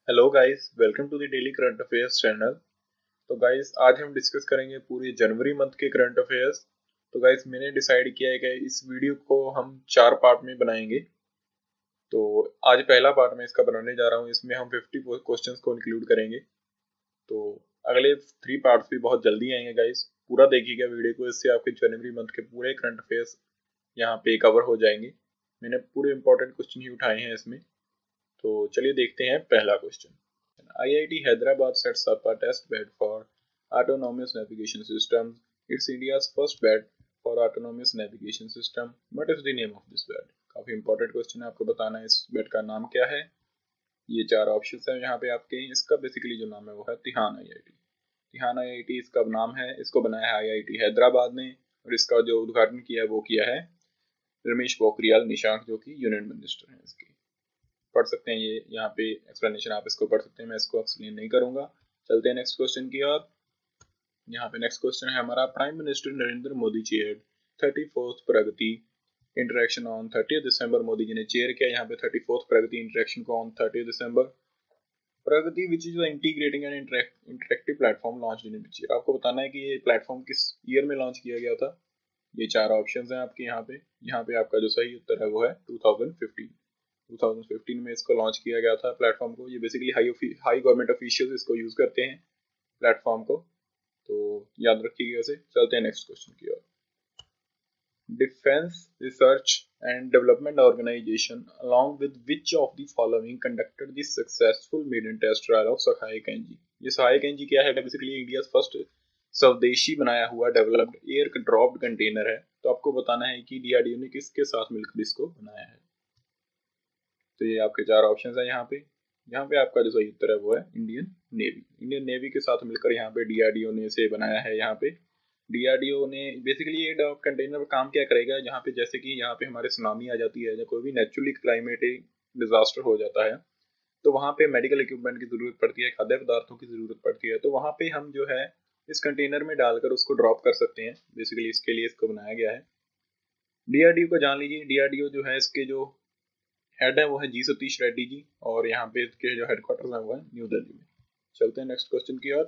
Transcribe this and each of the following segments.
Hello guys, welcome to the daily current affairs channel. तो guys, आज हम discuss करेंगे पूरे जनवरी मंथ के करंट अफेयर्स। तो गाइस, मैंने डिसाइड किया है कि इस वीडियो को हम 4 पार्ट में बनाएंगे। तो आज पहला पार्ट में इसका बनाने जा रहा हूँ। इसमें हम 50 क्वेश्चंस को इंक्लूड करेंगे। तो अगले 3 पार्ट्स भी बहुत जल्दी आएंगे गाइस। पूरा देखिएगा वीडियो को, इससे आपके जनवरी मंथ के पूरे करंट अफेयर्स यहाँ पे कवर हो जाएंगे। मैंने पूरे इंपॉर्टेंट क्वेश्चन ही उठाए हैं इसमें। तो चलिए देखते हैं पहला question. IIT Hyderabad sets up a test bed for autonomous navigation systems. It's India's first bed for autonomous navigation system. What is the name of this bed? काफी इंपॉर्टेंट क्वेश्चन है, आपको बताना है इस बेड का नाम क्या है। ये 4 ऑप्शन है यहाँ पे आपके। इसका बेसिकली जो नाम है वो है तिहान IIT। तिहान IIT इसका नाम है। इसको बनाया है IIT हैदराबाद ने, और इसका जो उद्घाटन किया वो किया है रमेश पोखरियाल निशंक, जो कि यूनियन मिनिस्टर हैं इसके। पढ़ सकते हैं, ये यहाँ पे एक्सप्लेनेशन आप इसको पढ़ सकते हैं, मैं इसको एक्सप्लेन नहीं करूंगा। चलते हैं नेक्स्ट क्वेश्चन की ओर। यहाँ पे नेक्स्ट क्वेश्चन है हमारा, prime minister Narendra Modi chaired 34th Pragati interaction on 30 दिसंबर। मोदी जी ने चेयर किया यहाँ पे 34th प्रगति इंटरेक्शन को on 30 December. Pragati which is integrating and interactive platform launch in which year. आपको बताना है कि ये प्लेटफॉर्म किस ईयर में लॉन्च किया गया था। ये 4 ऑप्शंस हैं आपके यहाँ पे आपका जो सही उत्तर है वो है 2015। 2015 में इसको लॉन्च किया गया था प्लेटफॉर्म को। ये बेसिकली हाई गवर्नमेंट ऑफिशियल्स इसको यूज करते हैं प्लेटफॉर्म को, तो याद रखिएगा इसे। चलते हैं नेक्स्ट क्वेश्चन की ओर। Defence research and development organisation along with which of the following conducted the successful maiden test trial of सहायक एनजी। ये सहायक एनजी क्या है? बेसिकली इंडिया फर्स्ट स्वदेशी बनाया हुआ डेवलप्ड एयर ड्रॉप्ड कंटेनर है। तो आपको बताना है कि डीआरडीओ ने किसके साथ मिलकर इसको बनाया है। तो ये आपके 4 ऑप्शन है यहाँ पे आपका जो सही उत्तर है वो है इंडियन नेवी। इंडियन नेवी के साथ मिलकर यहाँ पे डीआरडीओ ने इसे बनाया है। यहाँ पे डीआरडीओ ने बेसिकली ये कंटेनर काम क्या करेगा, जहाँ पे जैसे कि यहाँ पे हमारे सुनामी आ जाती है या कोई भी नेचुरली क्लाइमेटिक डिजास्टर हो जाता है, तो वहाँ पे मेडिकल इक्विपमेंट की जरूरत पड़ती है, खाद्य पदार्थों की जरूरत पड़ती है। तो वहाँ पे हम जो है इस कंटेनर में डालकर उसको ड्रॉप कर सकते हैं। बेसिकली इसके लिए इसको बनाया गया है। डीआरडीओ को जान लीजिए। डीआरडीओ जो है इसके जो हेड है वो है जी सतीश रेड्डी जी, और यहाँ पे इसके जो हेडक्वार्टर है वो है न्यू दिल्ली में। चलते हैं नेक्स्ट क्वेश्चन की ओर।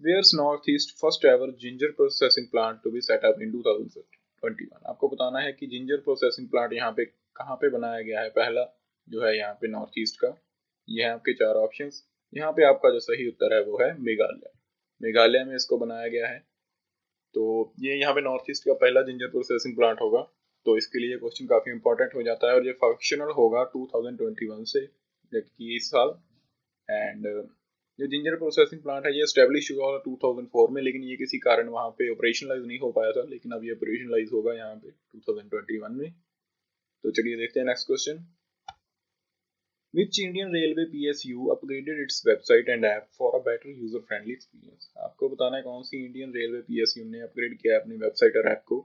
Where's Northeast first ever ginger processing plant to be set up in 2021? आपको बताना है कि जिंजर प्रोसेसिंग प्लांट यहाँ पे कहाँ पे बनाया गया है पहला, जो है यहाँ पे नॉर्थ ईस्ट का। ये है आपके 4 ऑप्शंस। यहाँ पे आपका जो सही उत्तर है वो है मेघालय। मेघालय में इसको बनाया गया है। तो ये यहाँ पे नॉर्थ ईस्ट का पहला जिंजर प्रोसेसिंग प्लांट होगा। तो इसके लिए क्वेश्चन काफी इंपॉर्टेंट हो जाता है, और ये फंक्शनल होगा 2021 से, जबकि इस साल। एंड जो जिंजर प्रोसेसिंग प्लांट है ये स्टेब्लिश हुआ 2004 में, लेकिन ये किसी कारण वहाँ पे ऑपरेशनलाइज नहीं हो पाया था, लेकिन अब ये ऑपरेशनलाइज होगा यहाँ पे 2021 में। तो चलिए देखते हैं next question. Which Indian Railway PSU upgraded its website and app for a better user-friendly experience? आपको बताना है कौन सी इंडियन रेलवे PSU ने अपग्रेड किया है अपनी वेबसाइट और ऐप को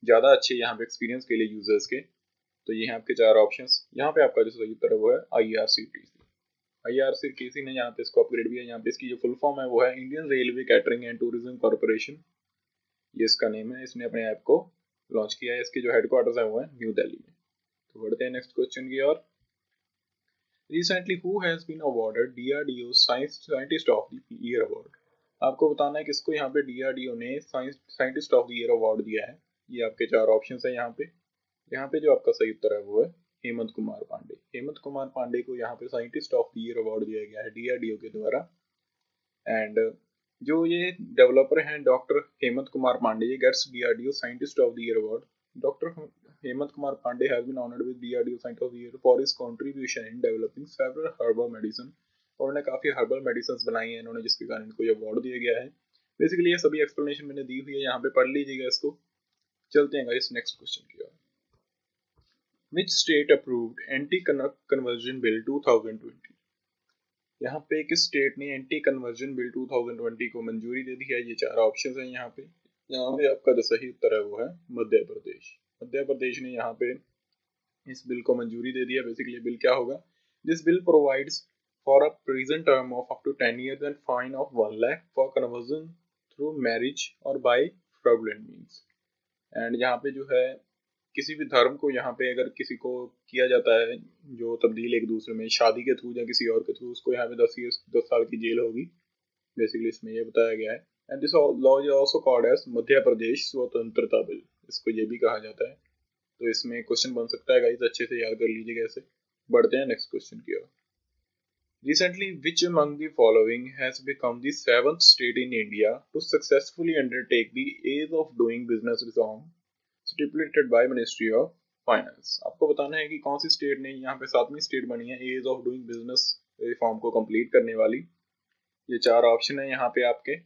ज्यादा अच्छे यहाँ पे एक्सपीरियंस के लिए यूजर्स के। तो ये हैं आपके 4 ऑप्शंस। यहाँ पे आपका जो सही उत्तर है वो है IRCTC। IRCTC ने यहाँ पे इसको अपग्रेड किया। यहाँ पे इसकी जो फुल फॉर्म है वो है Indian railway catering and tourism corporation. ये इसका नेम है। इसने अपने ऐप को लॉन्च किया है। इसके जो हेडक्वार्टर्स है वो है न्यू दिल्ली में। तो बढ़ते हैं नेक्स्ट क्वेश्चन की ओर। Recently, who has been awarded DRDO Scientist of the Year Award? आपको बताना है किसको यहाँ पे DRDO ने scientist of the year award दिया है। ये आपके 4 ऑप्शंस हैं यहाँ पे जो आपका सही उत्तर है वो है हेमंत कुमार पांडे। हेमंत कुमार पांडे को यहाँ पे scientist of the year award दिया गया है DRDO के द्वारा। एंड जो ये डेवलपर हैं डॉक्टर हेमंत कुमार पांडे, ये gets DRDO scientist of the year award. Doctor Hemant Kumar Pandey has been honored with DRDO Scientist of the Year for his contribution in developing several herbal medicine। और उन्होंने काफी herbal medicine बनाई हैं इन्होंने, जिसके कारण इनको ये अवार्ड दिया गया है। बेसिकली ये सभी एक्सप्लेनेशन मैंने दी हुई है, यहाँ पे पढ़ लीजिएगा इसको। चलते हैं गाइस नेक्स्ट क्वेश्चन की ओर। Which state approved anti-conversion bill 2020? यहाँ पे किस स्टेट ने एंटी कन्वर्जन बिल 2020 को मंजूरी दे दी है? ये 4 ऑप्शन हैं यहाँ पे आपका जो सही उत्तर है वो है मध्य प्रदेश। मध्य प्रदेश ने यहाँ पे इस बिल को मंजूरी दे दिया। बेसिकली बिल क्या होगा? This bill provides for a prison term of up to 10 years and fine of 1 lakh for conversion through marriage और बाय फ्रॉडुलेंट मीन्स। एंड यहाँ पे जो है किसी भी धर्म को यहाँ पे अगर किसी को किया जाता है जो तब्दील एक दूसरे में शादी के थ्रू या किसी और के थ्रू, उसको यहाँ पे 10 साल की जेल होगी बेसिकली, इसमें ये बताया गया है। And this law is also called as Madhya Pradesh स्वतंत्रता बिल, इसको ये भी कहा जाता है। तो इसमें क्वेश्चन बन सकता है गाइस, अच्छे से याद कर लीजिएगा ऐसे। बढ़ते हैं नेक्स्ट क्वेश्चन की ओर। Recently, which among the following has become the seventh state in India to successfully undertake the ease of doing business reform stipulated by Ministry of Finance? आपको बताना है कि कौन सी स्टेट ने यहाँ पे 7वीं स्टेट बनी है ease of doing business reform को कंप्लीट करने वाली। ये 4 ऑप्शन है यहाँ पे आपके,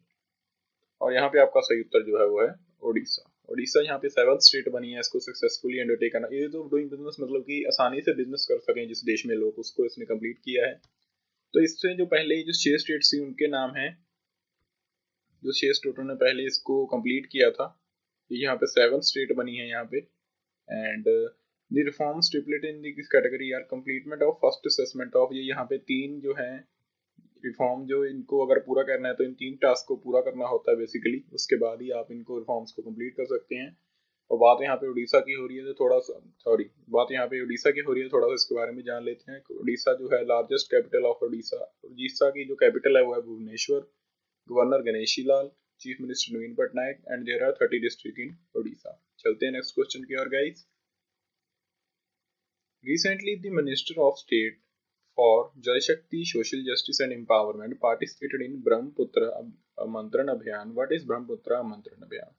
और यहाँ पे आपका सही उत्तर जो है वो है ओडिशा। ओडिशा यहाँ पे 7th स्टेट बनी है इसको सक्सेसफुली अंडरटेक करना। ईज ऑफ डूइंग बिजनेस मतलब कि आसानी से बिजनेस कर सकें जिस देश में लोग, उसको इसने कंप्लीट किया है। तो इससे जो पहले जो 6 स्टेट्स थी उनके नाम है, जो 6 स्टेटों ने पहले इसको कंप्लीट किया था, ये यहाँ पे 7th स्टेट बनी है यहाँ पे। And the reform stipulated in this category are complement of first assessment of, ये यहाँ पे 3 जो है रिफॉर्म, जो इनको अगर पूरा करना है तो इन 3 टास्क को पूरा करना होता है बेसिकली, उसके बाद ही आप इनको रिफॉर्म्स को कंप्लीट कर सकते हैं। और बात यहाँ पे उड़ीसा की हो रही है तो थोड़ा सा बात यहाँ पे उड़ीसा की हो रही है, थोड़ा सा इसके बारे में जान लेते हैं। उड़ीसा जो है largest capital of Orissa, Orissa की जो कैपिटल है वो है Bhubaneswar, governor Ganeshi Lal, chief minister Naveen Patnaik, and there are 30 district in Orissa. चलते हैं नेक्स्ट क्वेश्चन की ओर guys. Recently, the Minister of State for Jal Shakti, Social Justice and Empowerment participated in Brahmaputra Amantran Abhiyan. What is Brahmaputra Amantran Abhiyan?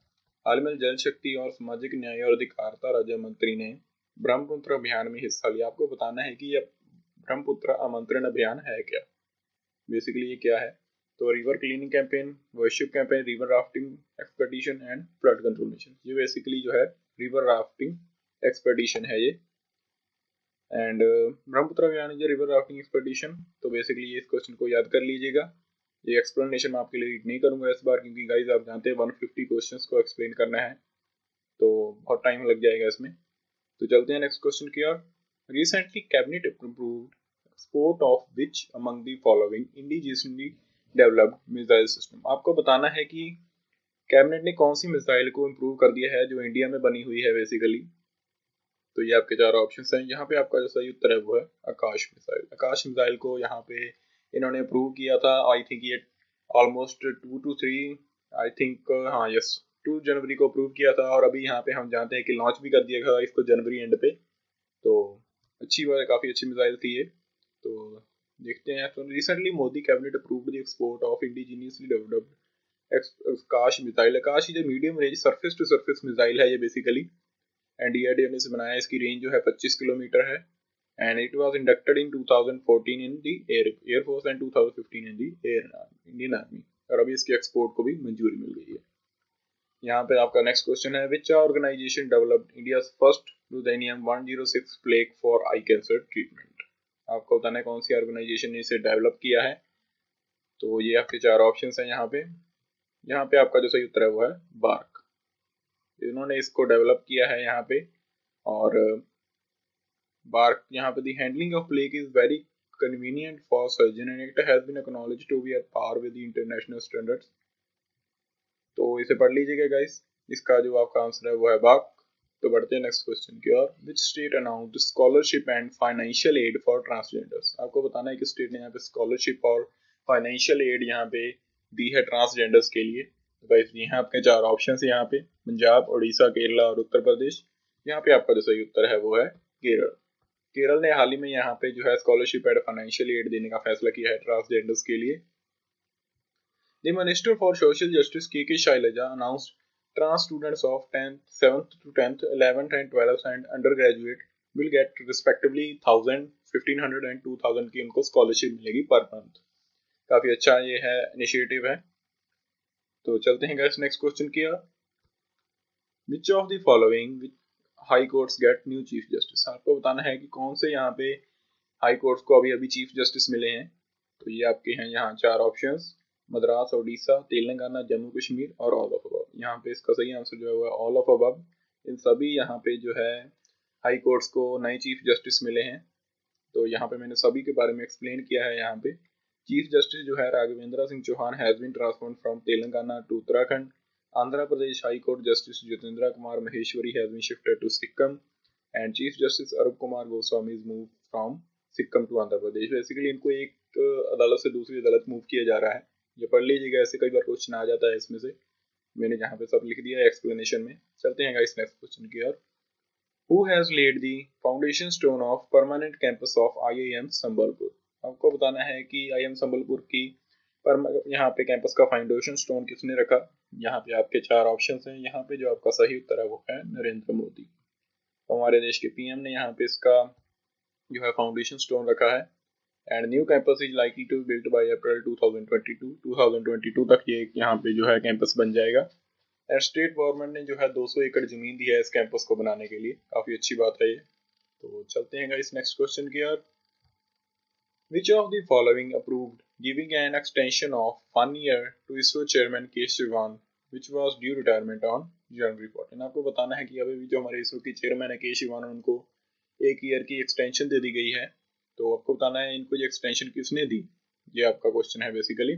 हाल में जल शक्ति और सामाजिक न्याय और अधिकारिता राज्य मंत्री ने ब्रह्मपुत्र अभियान में हिस्सा लिया। आपको बताना है कि यह ब्रह्मपुत्र आमंत्रण अभियान है क्या। बेसिकली ये क्या है, तो river cleaning campaign, worship campaign, river rafting expedition and flood control mission. ये बेसिकली जो है रिवर राफ्टिंग एक्सपेडिशन है ये। एंड ब्रह्मपुत्र अभियान इज रिवर राफ्टिंग एक्सपेडिशन। तो बेसिकली ये इस क्वेश्चन को याद कर लीजिएगा। ये एक्सप्लेनेशन मैं आपके लिए रीड नहीं करूंगा इस बार, क्योंकि गाइज आप जानते हैं 150 क्वेश्चंस को एक्सप्लेन करना है तो बहुत टाइम लग जाएगा इसमें। तो चलते हैं नेक्स्ट क्वेश्चन की ओर। Recently cabinet approved export of which among the following indigenously developed missile system. आपको बताना है कि कैबिनेट ने कौन सी मिसाइल को इम्प्रूव कर दिया है जो इंडिया में बनी हुई है बेसिकली। तो ये आपके 4 ऑप्शंस हैं। यहाँ पे आपका जो सही उत्तर है वो है आकाश मिसाइल। आकाश मिसाइल को यहाँ पे इन्होंने अप्रूव किया था, आई थिंक ये ऑलमोस्ट 2 to 3 आई थिंक, हाँ यस 2 जनवरी को अप्रूव किया था, और अभी यहाँ पे हम जानते हैं कि लॉन्च भी कर दिया गया इसको जनवरी एंड पे। तो अच्छी बात है, काफ़ी अच्छी मिसाइल थी ये। तो देखते हैं। तो recently Modi cabinet approved the export of indigenously developed Akash missile. Akash is medium range surface to surface missile है ये बेसिकली, एंड डीआरडीओ ने इसे बनाया। इसकी रेंज जो है 25 किलोमीटर है, and it was inducted in 2014 in the air force and 2015 in the Indian army, और अभी इसके एक्सपोर्ट को भी मंजूरी मिल गई है। यहाँ पे आपका नेक्स्ट क्वेश्चन है, which organisation developed India's first ruthenium 106 plaque for eye cancer treatment. आपको बताना है कौन सी ऑर्गेनाइजेशन ने इसे डेवलप किया है। तो ये आपके 4 ऑप्शन हैं यहाँ पे। यहाँ पे आपका जो सही उत्तर है वो है बार्क, इन्होंने इसको डेवलप किया है यहाँ पे। और बार्क यहाँ पे the handling of plaque is very convenient for surgeon and it has been acknowledged to be at par with the international standards। तो इसे पढ़ लीजिएगा गाइस, इसका जो आपका आंसर है वो है बार्क। तो बढ़ते हैं नेक्स्ट क्वेश्चन की ओर। Which state announced scholarship and financial aid for transgenders. आपको बताना है कि स्टेट ने यहाँ पे स्कॉलरशिप और फाइनेंशियल एड यहाँ पे दी है ट्रांसजेंडर्स के लिए। तो गाइस ये हैं आपके 4 ऑप्शन है यहाँ पे, पंजाब, उड़ीसा, केरला और उत्तर प्रदेश। यहाँ पे आपका जो सही उत्तर है वो है केरल। केरल ने हाल ही में यहाँ पे जो है स्कॉलरशिप एंड फाइनेंशियल एड देने का फैसला किया है ट्रांसजेंडर्स के लिए। The minister for social justice K Shailaja announced trans students of 10th, 7th to 10th, 11th and 12th and undergraduate will get respectively 1000, 1500 and 2000 की उनको स्कॉलरशिप मिलेगी पर मंथ। काफी अच्छा ये है इनिशिएटिव है। तो चलते हैं गाइस नेक्स्ट क्वेश्चन की ओर। Which of the following high courts get new chief justice. आपको बताना है कि कौन से यहाँ पे हाई कोर्ट्स को अभी अभी चीफ जस्टिस मिले हैं। तो ये आपके हैं यहाँ 4 ऑप्शंस, मद्रास, ओडिशा, तेलंगाना, जम्मू कश्मीर और ऑल ऑफ अबव। यहाँ पे इसका सही आंसर जो है वो ऑल ऑफ अबव। इन सभी यहाँ पे जो है हाई कोर्ट्स को नए चीफ जस्टिस मिले हैं। तो यहाँ पे मैंने सभी के बारे में एक्सप्लेन किया है। यहाँ पे चीफ जस्टिस जो है Raghvendra Singh Chauhan has been transferred from Telangana to Uttarakhand, Andhra Pradesh High Court Justice Jitendra Kumar Maheshwari has been shifted to Sikkim, and Chief Justice Arup Kumar Goswami is moved from Sikkim to Andhra Pradesh. Basically इनको एक अदालत से दूसरी अदालत move किया जा रहा है। ये पढ़ लीजिएगा, ऐसे कई बार क्वेश्चन आ जाता है इसमें से। मैंने यहाँ पे सब लिख दिया है एक्सप्लेनेशन में। चलते हैं गाइस नेक्स्ट क्वेश्चन की ओर। Who has laid the foundation stone of permanent campus of IIM Sambalpur? आपको बताना है कि IIM संबलपुर की यहाँ पे कैंपस का फाउंडेशन स्टोन किसने रखा। यहाँ पे आपके चार ऑप्शंस हैं। यहाँ पे जो आपका सही उत्तर है वो है नरेंद्र मोदी। तो हमारे देश के पीएम ने यहाँ पे इसका जो है फाउंडेशन स्टोन रखा है। And new campus is likely to built by April 2022 तक ये यहाँ पे जो है कैंपस बन जाएगा। एंड स्टेट गवर्नमेंट ने जो है 200 एकड़ जमीन दी है इस कैंपस को बनाने के लिए। काफी अच्छी बात है ये। तो चलते हैं इस नेक्स्ट क्वेश्चन की ओर। Which of the following approved giving an extension of 1 year to ISRO chairman K. Sivan, which was due retirement on January 14? आपको बताना है कि अभी भी जो हमारे इसरो के चेयरमैन है के शिवान, उनको 1 ईयर की एक्सटेंशन दे दी गई है। तो आपको बताना है इनको ये एक्सटेंशन किसने दी, ये आपका क्वेश्चन है बेसिकली।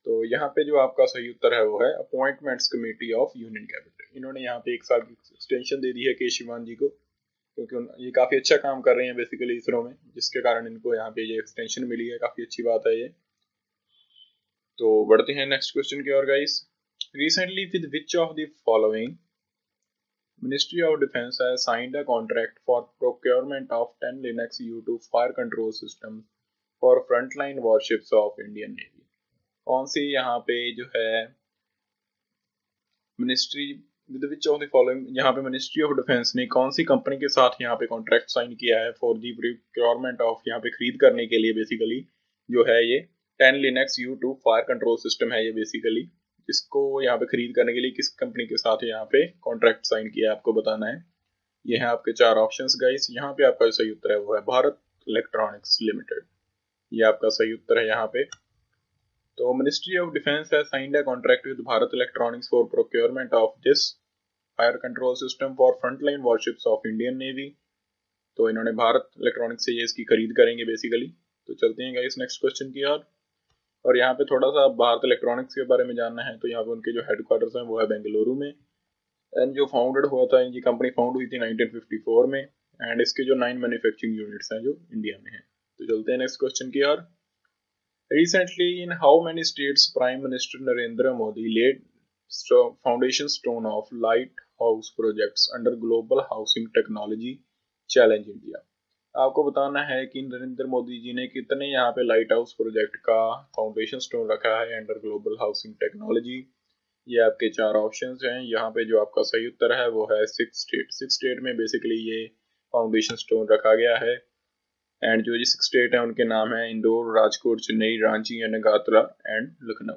तो यहाँ पे जो आपका सही उत्तर है वो है appointments committee of union cabinet. इन्होंने यहाँ पे 1 साल की एक्सटेंशन दे दी है के शिवान जी को, क्योंकि ये काफी अच्छा काम कर रहे हैं बेसिकली इसरो में, जिसके कारण इनको यहाँ पे ये एक्सटेंशन मिली है। काफी अच्छी बात है ये। तो बढ़ते हैं नेक्स्ट क्वेश्चन की ओर guys. Recently with which of the following ministry of defence has signed a contract for procurement of 10 Lynx U2 fire control system for frontline warships of Indian Navy? कौन सी यहाँ पे जो है ministry with which of the following, यहाँ पे ministry of defence ने कौन सी कंपनी के साथ यहाँ पे कॉन्ट्रैक्ट साइन किया है फॉर दी प्रोक्योरमेंट ऑफ, यहाँ पे खरीद करने के लिए बेसिकली जो है ये 10 Lynx U2 fire control system है ये बेसिकली, इसको यहाँ पे खरीद करने के लिए किस कंपनी के साथ यहाँ पे कॉन्ट्रैक्ट साइन किया है आपको बताना है। ये है आपके 4 ऑप्शंस गाइस। यहाँ पे आपका सही उत्तर है वो है भारत इलेक्ट्रॉनिक्स लिमिटेड। ये आपका सही उत्तर है यहाँ पे। तो ministry of defence has signed a contract with Bharat electronics for procurement of this fire control system for frontline warships of Indian navy. तो इन्होंने भारत इलेक्ट्रॉनिक्स से ये इसकी खरीद करेंगे बेसिकली। तो चलते हैं गाइस नेक्स्ट क्वेश्चन की ओर। और यहाँ पे थोड़ा सा भारत इलेक्ट्रॉनिक्स के बारे में जानना है। तो यहाँ पे उनके जो हेडक्वार्टर्स हैं वो है बेंगलुरु में। एंड जो फाउंडेड हुआ था, इनकी कंपनी फाउंड हुई थी 1954 में। एंड इसके जो 9 मैन्युफैक्चरिंग यूनिट्स हैं जो इंडिया में हैं। तो चलते हैं नेक्स्ट क्वेश्चन की ओर। Recently, in how many states Prime Minister Narendra Modi laid foundation stone of lighthouse projects under Global Housing Technology Challenge India? आपको बताना है कि नरेंद्र मोदी जी ने कितने यहाँ पे लाइट हाउस प्रोजेक्ट का फाउंडेशन स्टोन रखा है अंडर ग्लोबल हाउसिंग टेक्नोलॉजी। ये आपके 4 ऑप्शंस हैं। यहाँ पे जो आपका सही उत्तर है वो है 6 स्टेट। 6 स्टेट में बेसिकली ये फाउंडेशन स्टोन रखा गया है। एंड जो 6 स्टेट हैं उनके नाम है इंदौर, राजकोट, चेन्नई, रांची, नगात्रा एंड लखनऊ।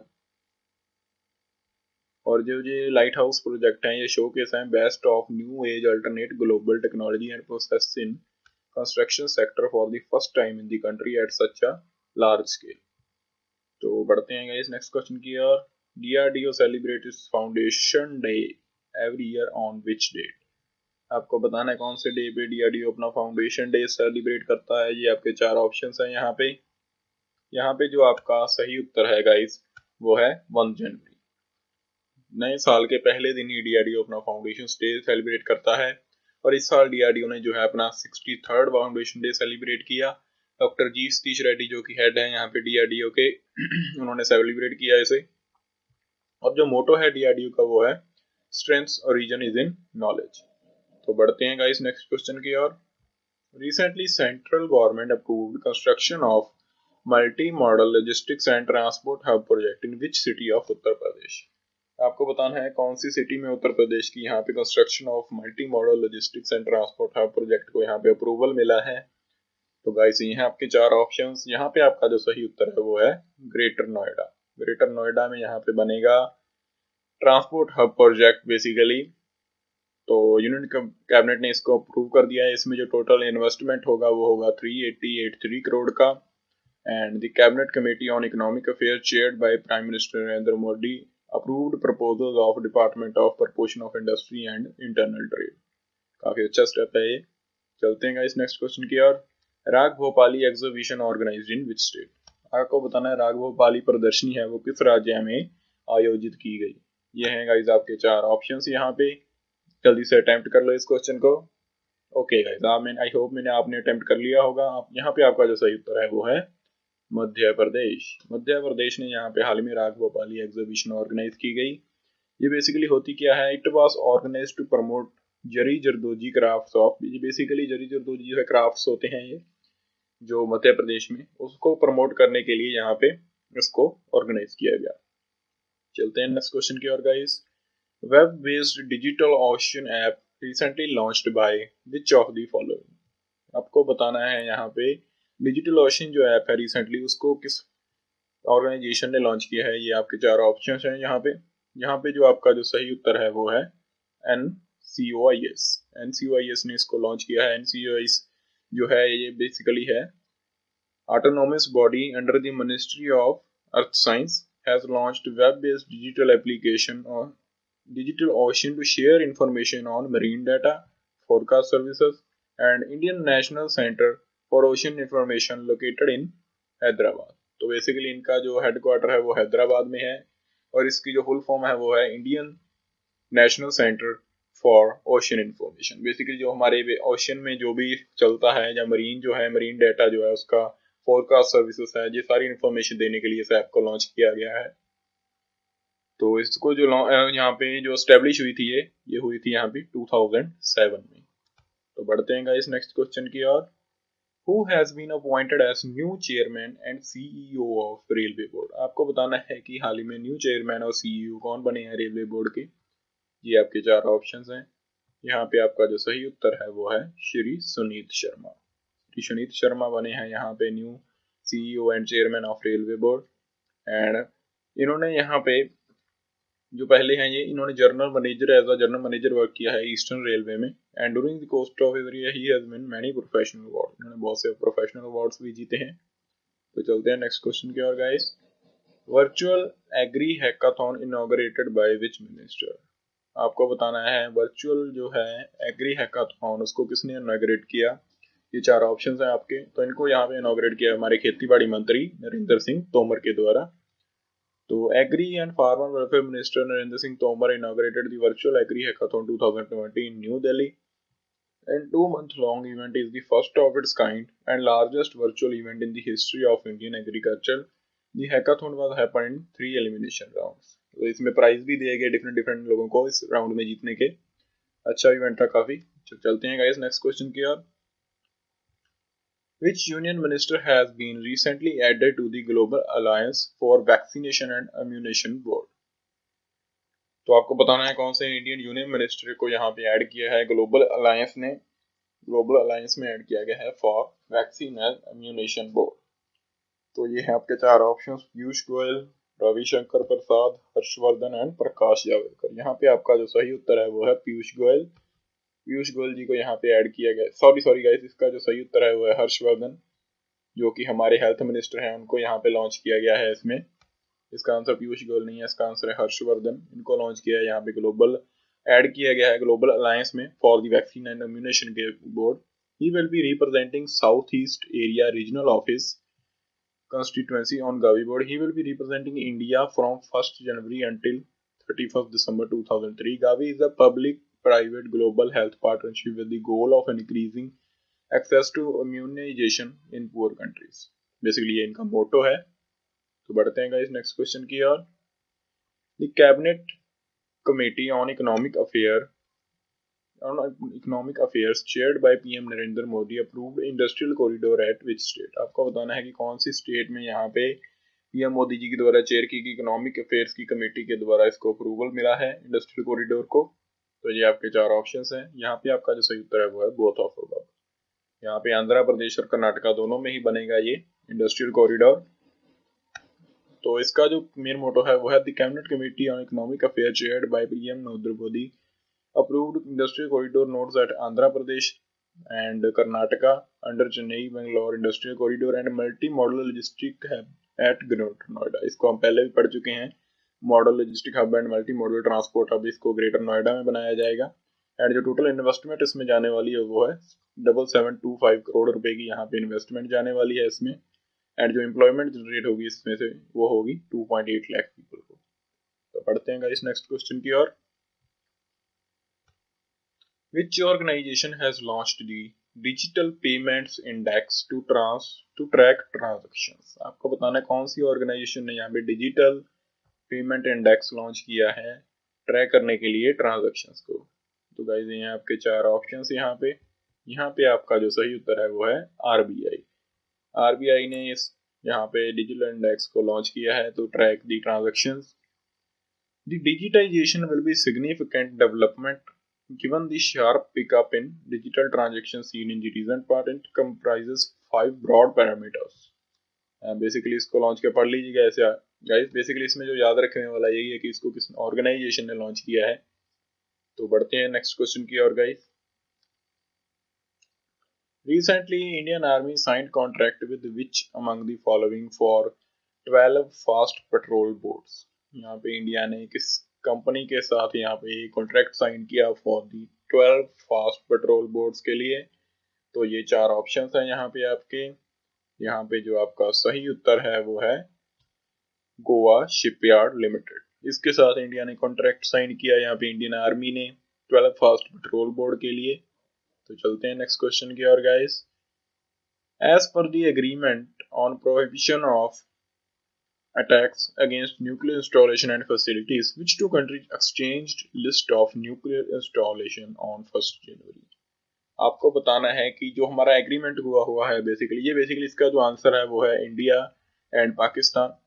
और जो ये लाइट हाउस प्रोजेक्ट हैं ये शोकेस हैं best of new age alternate global technology and process in construction sector for the first time in the country at such a large scale. तो बढ़ते हैं गाइस नेक्स्ट क्वेश्चन की ओर। DRDO celebrates foundation day every year on which date? आपको बताना है कौन से डे पे DRDO अपना फाउंडेशन डे सेलिब्रेट करता है। ये आपके 4 ऑप्शंस हैं यहाँ पे। यहाँ पे जो आपका सही उत्तर है गाइस वो है 1 जनवरी। नए साल के पहले दिन ही DRDO अपना फाउंडेशन डे सेलिब्रेट करता है। और इस साल DRDO ने जो है अपना 63rd फाउंडेशन डे सेलिब्रेट किया। डॉक्टर जी सतीश रेड्डी जो कि हेड है यहाँ पे DRDO के उन्होंने सेलिब्रेट किया इसे। और जो मोटो है DRDO का वो है strength origin is in knowledge. तो बढ़ते हैं गाइस नेक्स्ट क्वेश्चन की ओर। Recently, central government approved construction of multi-modal logistics and transport hub project in which city of Uttar Pradesh? आपको बताना है कौन सी सिटी में उत्तर प्रदेश की यहाँ पे construction of multi modal logistics and transport hub project को यहाँ पे अप्रूवल मिला है। तो गाइस ये हैं आपके 4 ऑप्शंस। यहाँ पे आपका जो सही उत्तर है वो है ग्रेटर नोएडा। ग्रेटर नोएडा में यहाँ पे बनेगा ट्रांसपोर्ट हब प्रोजेक्ट बेसिकली। तो यूनियन कैबिनेट ने इसको अप्रूव कर दिया है। इसमें जो टोटल इन्वेस्टमेंट होगा वो होगा 3883 करोड़ का। And the cabinet committee on economic affair chaired by prime minister Narendra Modi approved proposals of department of proportion of industry and internal trade. काफी अच्छा स्टेप है ये। चलते हैं इस नेक्स्ट क्वेश्चन की ओर। Raag Bhopali exhibition organised in which state? आपको बताना है राग भोपाली प्रदर्शनी है वो किस राज्य में आयोजित की गई? ये हैं गाइज आपके 4 ऑप्शंस यहाँ पे, जल्दी से अटेम्प्ट कर लो इस क्वेश्चन को। ओके गाइज, आई होप मैंने आपने अटेम्प्ट कर लिया होगा। आप यहाँ पे आपका जो सही उत्तर है वो है मध्य प्रदेश। मध्य प्रदेश ने यहाँ पे हाल में राग भोपाली एग्जीबिशन ऑर्गेनाइज की गई। ये बेसिकली होती क्या है, it was organised to promote zari zardozi crafts of, ये बेसिकली जरी जरदोजी जो है क्राफ्ट्स होते हैं ये जो मध्य प्रदेश में, उसको प्रमोट करने के लिए यहाँ पे इसको ऑर्गेनाइज किया गया। चलते हैं नेक्स्ट क्वेश्चन की ओर guys. Web based digital ocean app recently launched by which of the following. आपको बताना है यहाँ पे डिजिटल ओशन जो ऐप है रिसेंटली उसको किस ऑर्गेनाइजेशन ने लॉन्च किया है। ये आपके 4 ऑप्शन हैं यहाँ पे जो आपका जो सही उत्तर है वो है NCOIS। NCOIS ने इसको लॉन्च किया है। NCOIS जो है ये बेसिकली है autonomous body under the Ministry of Earth Science has launched web-based digital application on digital ocean to share information on marine data, forecast services, and Indian National Center for Ocean Information located in Hyderabad. तो basically इनका जो headquarter है वो हैदराबाद में है और इसकी जो फुल फॉर्म है वो है Indian national centre for ocean information. Basically जो हमारे ओशन में जो भी चलता है या मरीन जो है, मरीन डाटा जो है उसका फोरकास्ट सर्विसेज है, ये सारी इंफॉर्मेशन देने के लिए इस ऐप को लॉन्च किया गया है। तो इसको जो यहाँ पे जो एस्टेब्लिश हुई थी ये हुई थी यहाँ पे 2007 में। तो बढ़ते हैं गाइस नेक्स्ट क्वेश्चन की ओर। Who has been appointed as new chairman and CEO of railway board. आपको बताना है कि हाल ही में न्यू चेयरमैन और CEO कौन बने हैं रेलवे बोर्ड के। ये आपके 4 ऑप्शंस हैं। यहाँ पे आपका जो सही उत्तर है वो है श्री सुनीत शर्मा। श्री सुनीत शर्मा बने हैं यहाँ पे new CEO and chairman of railway board. And इन्होंने यहाँ पे जो पहले हैं ये इन्होंने जनरल मैनेजर वर्क किया है ईस्टर्न रेलवे में। And during the course of his career he has win many professional award. इन्होंने बहुत से प्रोफेशनल अवार्ड्स भी जीते हैं। तो चलते हैं नेक्स्ट क्वेश्चन की ओर guys. Virtual agri hackathon inaugurated by which minister. आपको बताना है वर्चुअल जो है एग्री हैकाथॉन उसको किसने इनॉग्रेट किया। ये 4 ऑप्शंस हैं आपके। तो इनको यहाँ पे इनॉग्रेट किया हमारे खेतीबाड़ी मंत्री नरेंद्र सिंह तोमर के द्वारा। तो agri and farmer welfare minister Narendra Singh Tomar inaugurated the virtual Agri Hackathon 2020 in New Delhi. And 2-month-long event is the first of its kind and largest virtual event in the history of Indian agriculture. The hackathon was happened in 3 elimination rounds. तो इसमें prize भी दिए गए different लोगों को इस round में जीतने के। अच्छा इवेंट था काफी। चलते हैं गाइस नेक्स्ट क्वेश्चन की ओर। Which union minister has been recently added to the Global Alliance for Vaccination and Immunization Board? तो आपको बताना है कौन से इंडियन यूनियन मिनिस्टर को यहाँ पे ऐड किया है ग्लोबल अलायंस ने। ग्लोबल अलायंस में ऐड किया गया है for vaccine and immunisation board. तो ये है आपके 4 ऑप्शंस, पीयूष गोयल, रविशंकर प्रसाद, हर्षवर्धन एंड प्रकाश जावड़ेकर। यहाँ पे आपका जो सही उत्तर है वो है पीयूष गोयल। पीयूष गोयल जी को यहाँ पे ऐड किया गया। सॉरी गाइस, इसका जो सही उत्तर है वो है हर्षवर्धन जो कि हमारे हेल्थ मिनिस्टर हैं, उनको यहाँ पे लॉन्च किया गया है। इसमें इसका आंसर पीयूष गोयल नहीं है, इसका आंसर है हर्षवर्धन। इनको लॉन्च किया है यहाँ पे ग्लोबल ऐड किया गया है ग्लोबल अलायंस में for the vaccine and immunisation के board. He will be representing south east area regional office constituency on Gavi board. He will be representing India from 1st January until 31st December 2003. Gavi is a public-private global health partnership with the goal of increasing access to immunization in poor countries. Basically ये इनका मोटो है। तो बढ़ते हैं guys next question की ओर। The Cabinet Committee on Economic Affairs chaired by PM Narendra Modi approved industrial corridor at which state? आपको बताना है कि कौन सी स्टेट में यहाँ पे पीएम मोदी जी के द्वारा चेयर की गई इकोनॉमिक अफेयर्स की कमेटी के द्वारा इसको अप्रूवल मिला है इंडस्ट्रियल कॉरिडोर को। तो ये आपके 4 ऑप्शंस हैं। यहाँ पे आपका जो सही उत्तर है वो है बोथ ऑफ अबव। यहाँ पे आंध्र प्रदेश और कर्नाटका दोनों में ही बनेगा ये इंडस्ट्रियल कॉरिडोर। तो इसका जो मेन मोटो है वो है the cabinet committee on economic affair chaired by PM Narendra Modi approved industrial corridor nodes at Andhra Pradesh and Karnataka under Chennai Bangalore industrial corridor and multi-modal logistic hub at Greater Noida। इसको हम पहले भी पढ़ चुके हैं। Model logistic hub and multi modal transport hub इसको greater Noida में बनाया जाएगा। एंड जो टोटल इन्वेस्टमेंट इसमें जाने वाली है वो है 7725 करोड़ रुपए की यहाँ पे इन्वेस्टमेंट जाने वाली है इसमें। एंड जो एम्प्लॉयमेंट जनरेट होगी इसमें से वो होगी 2.8 लाख पीपल को। तो पढ़ते हैं गाइस नेक्स्ट क्वेश्चन की ओर। Which organization has launched the Digital Payments Index to track transactions? आपको बताना है कौन सी ऑर्गेनाइजेशन ने यहाँ पे डिजिटल पेमेंट इंडेक्स लॉन्च किया है ट्रैक करने के लिए ट्रांजैक्शंस को। तो गाइस ये आपके चार ऑप्शंस यहाँ पे आपका जो सही उत्तर है वो है आरबीआई। आरबीआई ने इस यहाँ पे डिजिटल इंडेक्स को लॉन्च किया है to track the transactions. The digitization will be significant development given the sharp pickup in digital transactions seen in the recent past. It comprises 5 broad parameters. Basically इसको launch कर पढ़ लीजिएगा ऐसे guys. Basically इसमें जो याद रखने वाला यही है कि इसको किस ऑर्गेनाइजेशन ने लॉन्च किया है। तो बढ़ते हैं नेक्स्ट क्वेश्चन की ओर guys. Recently, Indian Army signed contract with which among the following for 12 fast patrol boats? यहाँ पे इंडिया ने किस कंपनी के साथ यहाँ पे कॉन्ट्रैक्ट साइन किया for the 12 fast patrol boats के लिए? तो ये चार ऑप्शंस हैं यहाँ पे आपके। यहाँ पे जो आपका सही उत्तर है वो है गोवा शिपयार्ड लिमिटेड। इसके साथ इंडिया ने कॉन्ट्रैक्ट साइन किया यहाँ पे इंडियन आर्मी ने 12 फास्ट पेट्रोल बोट के लिए। तो चलते हैं नेक्स्ट क्वेश्चन की ओर guys. As per the agreement on prohibition of attacks against nuclear installation and facilities, which two countries exchanged list of nuclear installation on 1st January? आपको बताना है कि जो हमारा एग्रीमेंट हुआ है बेसिकली इसका जो आंसर है वो है इंडिया एंड पाकिस्तान।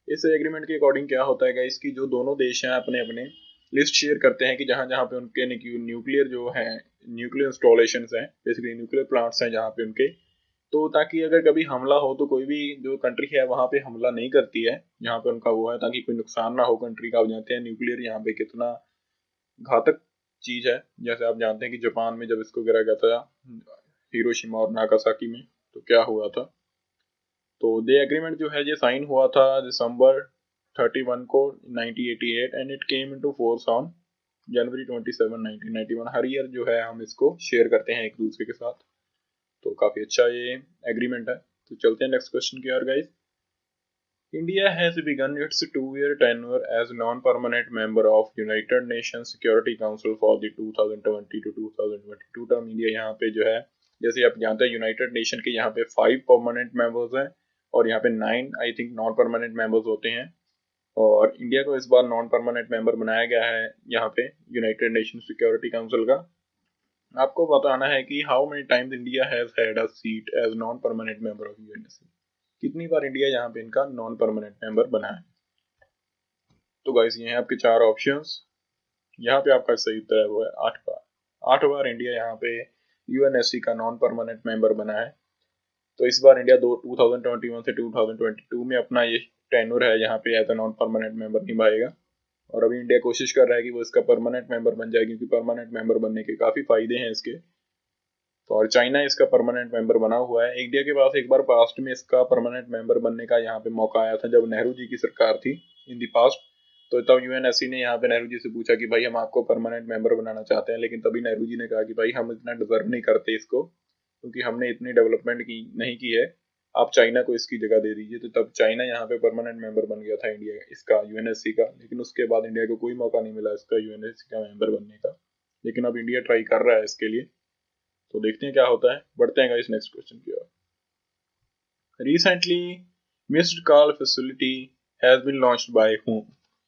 इस एग्रीमेंट के अकॉर्डिंग क्या होता है गाइस कि जो दोनों देश हैं अपने अपने लिस्ट शेयर करते हैं कि जहां जहां पे उनके न्यूक्लियर जो है न्यूक्लियर इंस्टॉलेशंस हैं, बेसिकली न्यूक्लियर प्लांट्स हैं जहां पे उनके, तो ताकि अगर कभी हमला हो तो कोई भी जो कंट्री है वहां पे हमला नहीं करती है जहाँ पे उनका वो है, ताकि कोई नुकसान ना हो कंट्री का। आप जानते हैं न्यूक्लियर यहाँ पे कितना घातक चीज है। जैसे आप जानते हैं कि जापान में जब इसको गिरा गया था हिरोशिमा और नागासाकी में, तो क्या हुआ था। तो दे एग्रीमेंट जो है ये साइन हुआ था दिसंबर 31 को 1988 and it came into force on January 27 1991। Her year जो है हम इसको शेयर करते हैं एक दूसरे के साथ। तो काफी अच्छा ये एग्रीमेंट है। तो चलते हैं नेक्स्ट क्वेश्चन की ओर guys. India has begun its 2-year tenure as non-permanent member of United Nations Security Council for the 2020 to 2022 term। India यहाँ पे जो है, जैसे आप जानते हैं यूनाइटेड नेशन के यहाँ पे 5 परमानेंट मेंबर्स हैं और यहाँ पे 9 I think non permanent members होते हैं। और इंडिया को इस बार नॉन परमानेंट मेंबर बनाया गया है यहाँ पे यूनाइटेड नेशन सिक्योरिटी काउंसिल का। आपको बताना है कि how many times India has had a seat as non permanent member of UNSC. कितनी बार इंडिया यहाँ पे इनका नॉन परमानेंट मेंबर बना है। तो गाइस ये हैं आपके चार ऑप्शंस। यहाँ पे आपका सही उत्तर है वो है 8 बार। 8 बार इंडिया यहाँ पे यूएनएससी का नॉन परमानेंट मेंबर बना है। तो इस बार इंडिया 2021 से 2022 में अपना ये टेन्योर है यहाँ पे as a non permanent member निभाएगा। और अभी इंडिया कोशिश कर रहा है कि वो इसका परमानेंट मेंबर बन जाए, क्योंकि परमानेंट मेंबर बनने के काफी फायदे हैं इसके। तो और चाइना इसका परमानेंट मेंबर बना हुआ है। इंडिया के पास एक बार पास्ट में इसका परमानेंट मेंबर बनने का यहाँ पे मौका आया था जब नेहरू जी की सरकार थी इन दी पास्ट। तो तब यूएनएससी ने यहाँ पे नेहरू जी से पूछा कि भाई हम आपको परमानेंट मेंबर बनाना चाहते हैं, लेकिन तभी नेहरू जी ने कहा कि भाई हम इतना डिजर्व नहीं करते इसको, क्योंकि हमने इतनी डेवलपमेंट नहीं की है, आप चाइना को इसकी जगह दे दीजिए। तो तब चाइना यहाँ पे परमानेंट मेंबर बन गया था इंडिया इसका यूएनएससी का। लेकिन उसके बाद इंडिया को कोई मौका नहीं मिला इसका यूएनएससी का मेंबर बनने का, लेकिन अब इंडिया ट्राई कर रहा है इसके लिए। तो देखते हैं क्या होता है। बढ़ते हैं गाइस नेक्स्ट क्वेश्चन की ओर। Recently missed call facility has been launched by whom.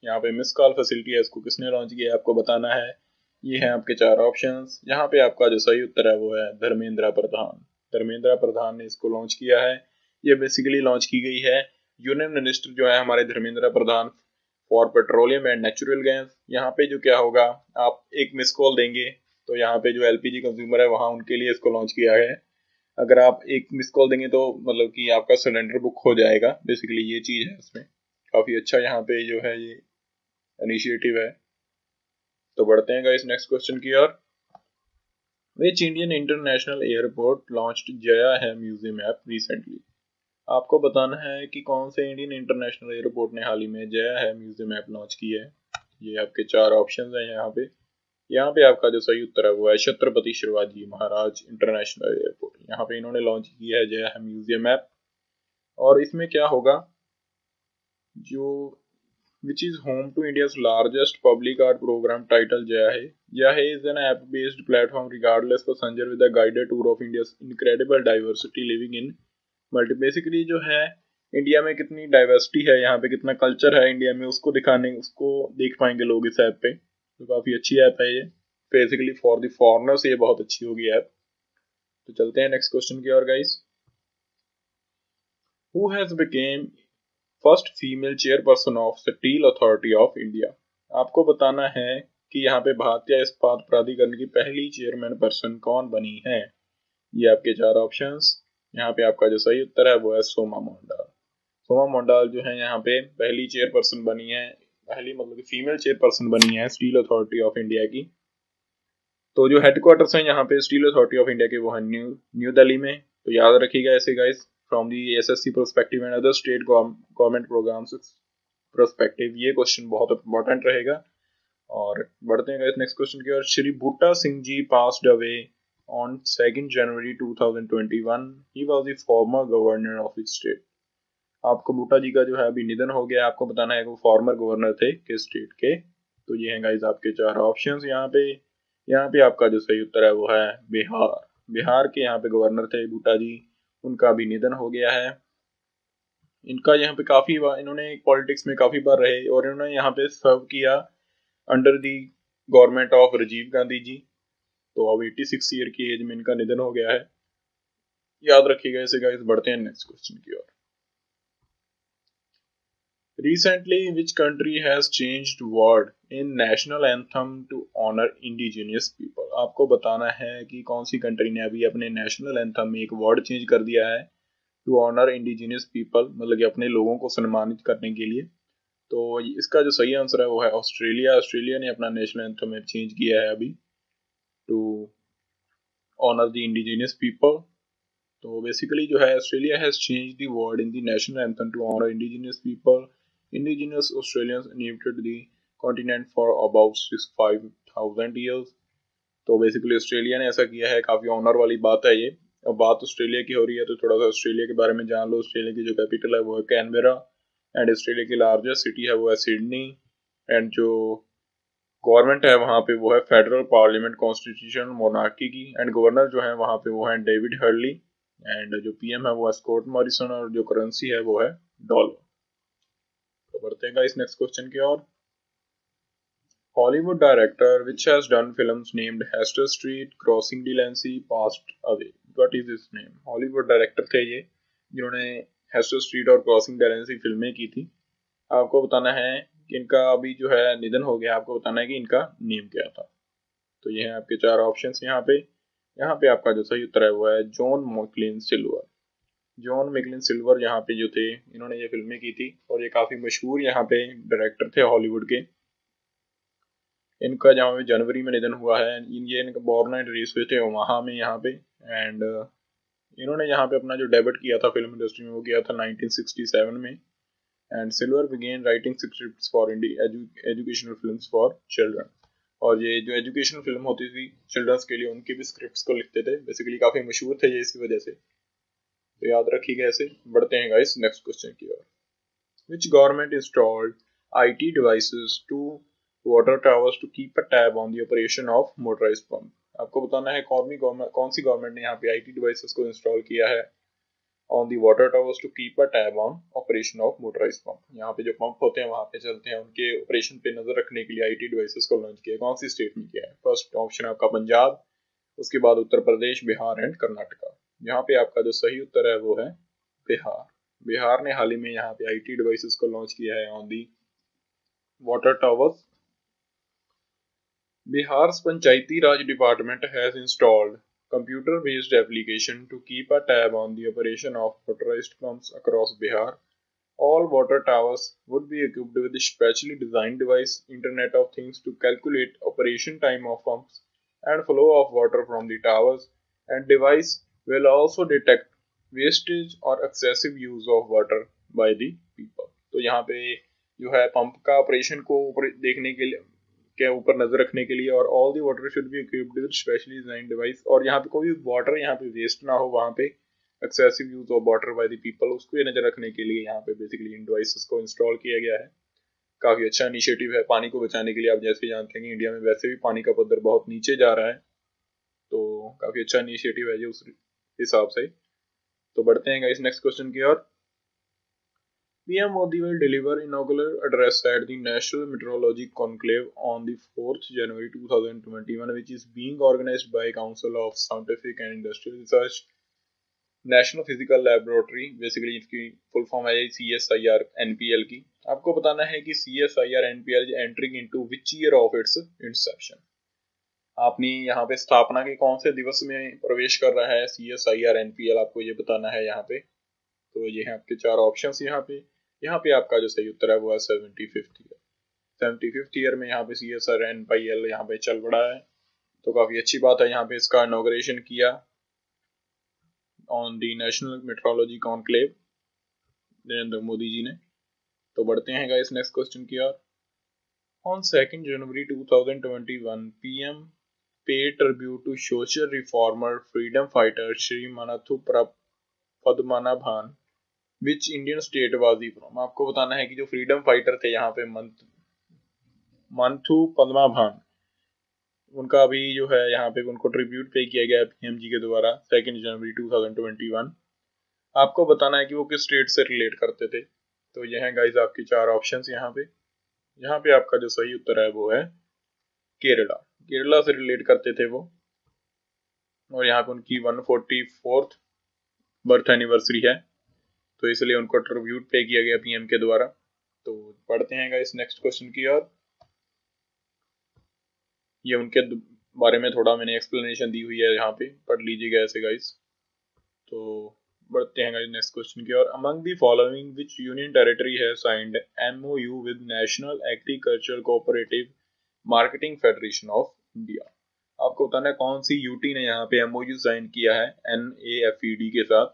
यहाँ पे मिस कॉल फैसिलिटी है, इसको किसने लॉन्च किया है आपको बताना है। ये हैं आपके चार ऑप्शंस। यहाँ पे आपका जो सही उत्तर है वो है धर्मेंद्र प्रधान। धर्मेंद्र प्रधान ने इसको लॉन्च किया है। ये बेसिकली लॉन्च की गई है यूनियन मिनिस्टर जो है हमारे Dharmendra Pradhan for petroleum and natural gas. यहाँ पे जो क्या होगा, आप एक मिस कॉल देंगे तो यहाँ पे जो एलपीजी कंज्यूमर है वहाँ उनके लिए इसको लॉन्च किया है। अगर आप एक मिस कॉल देंगे तो मतलब कि आपका सिलेंडर बुक हो जाएगा, बेसिकली ये चीज है इसमें। काफी अच्छा यहाँ पे जो है ये इनिशिएटिव है। तो बढ़ते हैं गाइस नेक्स्ट क्वेश्चन की ओर। Which Indian international airport launched Jaya है म्यूजियम ऐप रिसेंटली? आपको बताना है कि कौन से इंडियन इंटरनेशनल एयरपोर्ट ने हाल ही में जया है म्यूजियम ऐप लॉन्च की है। ये आपके चार ऑप्शंस हैं यहाँ पे। यहाँ पे आपका जो सही उत्तर है वो है छत्रपति शिवाजी महाराज इंटरनेशनल एयरपोर्ट। यहाँ पे इन्होंने लॉन्च किया है जय है म्यूजियम ऐप। और इसमें क्या होगा, जो which is home to India's largest public art program titled Jaya Hai. Jaya Hai is an app-based platform regardless passenger with a guided tour of India's incredible diversity living in multi. Basically जो है India में कितनी diversity है, यहाँ पे कितना culture है India में, उसको दिखाने उसको देख पाएंगे लोग इस ऐप पे। तो काफ़ी अच्छी ऐप है ये, बेसिकली फॉर द फॉरनर्स ये बहुत अच्छी होगी ऐप। तो चलते हैं नेक्स्ट क्वेश्चन की ओर guys. Who has become first female chairperson of Steel Authority of India? आपको बताना है कि यहाँ पे भारतीय इस्पात प्राधिकरण की पहली चेयरमैन पर्सन कौन बनी है। ये आपके चार ऑप्शंस। यहाँ पे आपका जो सही उत्तर है वो है सोमा मोंडाल। सोमा मोंडाल जो है यहाँ पे पहली चेयरपर्सन बनी है, पहली मतलब कि फीमेल चेयरपर्सन बनी है स्टील अथॉरिटी ऑफ इंडिया की। तो जो हेडक्वार्टर्स हैं यहाँ पे स्टील अथॉरिटी ऑफ इंडिया के वो है न्यू दिल्ली में। तो याद रखिएगा ऐसे guys, from the SSC perspective and other state government programs perspective ये क्वेश्चन बहुत इंपॉर्टेंट रहेगा। और बढ़ते हैं गाइस नेक्स्ट क्वेश्चन की ओर। Shri Buta Singh ji passed away on 2 January 2021। He was the former governor of each state. आपको बूटा जी का जो है अभी निधन हो गया। आपको बताना है कि वो फॉर्मर गवर्नर थे किस स्टेट के। तो ये हैं गाइस आपके चार ऑप्शंस। यहाँ पे आपका जो सही उत्तर है वो है बिहार। बिहार के यहाँ पे गवर्नर थे बूटा जी, उनका भी निधन हो गया है। इनका यहाँ पे काफी बार इन्होंने पॉलिटिक्स में काफी बार रहे और इन्होंने यहाँ पे सर्व किया under the government of Rajiv Gandhi ji. तो अब 86 ईयर की एज में इनका निधन हो गया है, याद रखिएगा इसे गाइस। बढ़ते हैं नेक्स्ट क्वेश्चन की ओर। Recently, which country has changed word in national anthem to honor indigenous people? आपको बताना है कि कौन सी कंट्री ने अभी अपने नेशनल एंथम में एक वर्ड चेंज कर दिया है टू ऑनर इंडिजिनियस पीपल, मतलब कि अपने लोगों को सम्मानित करने के लिए। तो इसका जो सही आंसर है वो है ऑस्ट्रेलिया। ऑस्ट्रेलिया ने अपना नेशनल एंथम में चेंज किया है अभी to honour the indigenous people. तो बेसिकली जो है Australia has change the word in the national anthem to honour indigenous people. Indigenous Australians inhabited the continent for about 65,000 years। तो बेसिकली ऑस्ट्रेलिया ने ऐसा किया है, काफी ऑनर वाली बात है ये। अब बात ऑस्ट्रेलिया की हो रही है तो थोड़ा सा ऑस्ट्रेलिया के बारे में जान लो। ऑस्ट्रेलिया की जो कैपिटल है वो है कैनबेरा एंड ऑस्ट्रेलिया की लार्जेस्ट सिटी है वो है सिडनी। एंड जो गवर्नमेंट है वहाँ पे वो है फेडरल पार्लियामेंट कॉन्स्टिट्यूशन मोनार्की की। एंड गवर्नर जो है वहाँ पे वो है डेविड हर्ली। एंड जो पीएम है वो है स्कॉट मॉरिसन और जो करेंसी है वो है डॉलर। तो बढ़ते हैं इस नेक्स्ट क्वेश्चन की ओर। Hollywood director which has done films named Hester Street, Crossing Delancey, passed away. What is his name? Hollywood director थे ये जिन्होंने हेस्टर स्ट्रीट और क्रॉसिंग डिलेंसी फिल्में की थी। आपको बताना है कि इनका अभी जो है निधन हो गया। आपको बताना है कि इनका नेम क्या था। तो ये हैं आपके चार ऑप्शंस। यहाँ पे आपका जो सही उत्तर है वो है John McLean silver. John McLean silver यहाँ पे जो थे इन्होंने ये फिल्में की थी और ये काफी मशहूर यहाँ पे डायरेक्टर थे हॉलीवुड के। इनका जहाँ पे जनवरी में निधन हुआ है। ये इनका बॉर्न एंड रेस हुए थे वहाँ में यहाँ पे। एंड इन्होंने यहाँ पे अपना जो डेब्यूट किया था फिल्म इंडस्ट्री में वो किया था 1967 में। And Silver began writing scripts for educational films for children. और ये जो एजुकेशनल फिल्म होती थी चिल्ड्रंस के लिए उनके भी स्क्रिप्ट्स को लिखते थे। बेसिकली काफी मशहूर थे ये इसी वजह से, तो याद रखिएगा ऐसे। बढ़ते हैं गाइस नेक्स्ट क्वेश्चन की ओर। Which government installed IT devices to water towers to keep a tab on the operation of motorized pump? आपको बताना है कौन सी गवर्नमेंट ने यहाँ पे IT devices को इंस्टॉल किया है on the water towers to keep a tab on operation of motorized pump। यहाँ पे जो पंप होते हैं वहाँ पे चलते हैं उनके ऑपरेशन पे नजर रखने के लिए IT devices को लॉन्च किया। कौन सी स्टेट में किया है? फर्स्ट ऑप्शन आपका पंजाब, उसके बाद उत्तर प्रदेश, बिहार एंड कर्नाटका। यहाँ पे आपका जो सही उत्तर है वो है बिहार। बिहार ने हाल ही में यहाँ पे IT डिवाइसेस को लॉन्च किया है on the water towers. Bihar's Panchayati Raj department has installed computer based application to keep a tab on the operation of motorised pumps across Bihar. All water towers would be equipped with a specially designed device, Internet of Things, to calculate operation time of pumps and flow of water from the towers, and device will also detect wastage or excessive use of water by the people। तो यहाँ पे जो है pump का operation को देखने के ऊपर नजर रखने के लिए और all the water should be equipped with specially designed device। और यहाँ पे कोई वाटर यहाँ पे वेस्ट ना हो, वहाँ पे excessive use of water by the people, उसको नजर रखने के लिए यहाँ पे बेसिकली इन डिवाइसेस को इंस्टॉल किया गया है। काफ़ी अच्छा इनिशिएटिव है पानी को बचाने के लिए। आप जैसे जानते हैं कि इंडिया में वैसे भी पानी का पद्धर बहुत नीचे जा रहा है, तो काफ़ी अच्छा इनिशिएटिव है ये उस हिसाब से। तो बढ़ते हैं गाइस नेक्स्ट क्वेश्चन की ओर। PM Modi will deliver inaugural address at the National Meteorology Conclave on the 4th January 2021, which is being organized by Council of Scientific and Industrial Research, national physical laboratory, basically इसकी full form है CSIR NPL की। आपको बताना है कि CSIR NPL entering into which year of its inception. आपने यहाँ पे स्थापना के कौन से दिवस में प्रवेश कर रहा है CSIR NPL, आपको ये बताना है यहाँ पे। तो ये है आपके चार ऑप्शंस यहाँ पे आपका जो सही उत्तर है वो है 75th ईयर। 75th ईयर में यहाँ पे CSIR NPL यहाँ पे चल पड़ा है, तो काफी अच्छी बात है। यहाँ पे इसका इनॉग्रेशन किया on the national metrology conclave Narendra Modi ji ने। तो बढ़ते हैं गाइस नेक्स्ट क्वेश्चन की ओर। On 2 January 2021 PM paid tribute to social reformer freedom fighter Shri Manathu Padmanabhan, which Indian state was he from। आपको बताना है कि जो फ्रीडम फाइटर थे यहाँ पे मंथु पद्माभान, उनका अभी जो है यहाँ पे उनको ट्रिब्यूट पे किया गया PM जी के द्वारा 2 जनवरी 2021। आपको बताना है कि वो किस स्टेट से रिलेट करते थे। तो ये हैं गाइस आपके चार ऑप्शंस यहाँ पे आपका जो सही उत्तर है वो है केरला से रिलेट करते थे वो, और यहाँ पे उनकी 144th बर्थ एनिवर्सरी है, तो इसलिए उनको ट्रिब्यूट पे किया गया PM के द्वारा। तो पढ़ते हैं गाइस नेक्स्ट क्वेश्चन की ओर। ये उनके बारे में थोड़ा मैंने एक्सप्लेनेशन दी हुई है, यहाँ पे पढ़ लीजिएगा ऐसे गाइस। तो बढ़ते हैं गाइस नेक्स्ट क्वेश्चन की ओर। Among the following which union territory है signed MOU with national agricultural cooperative marketing federation of India. आपको बताना है कौन सी यूटी ने यहाँ पे MOU साइन किया है NAFED के साथ।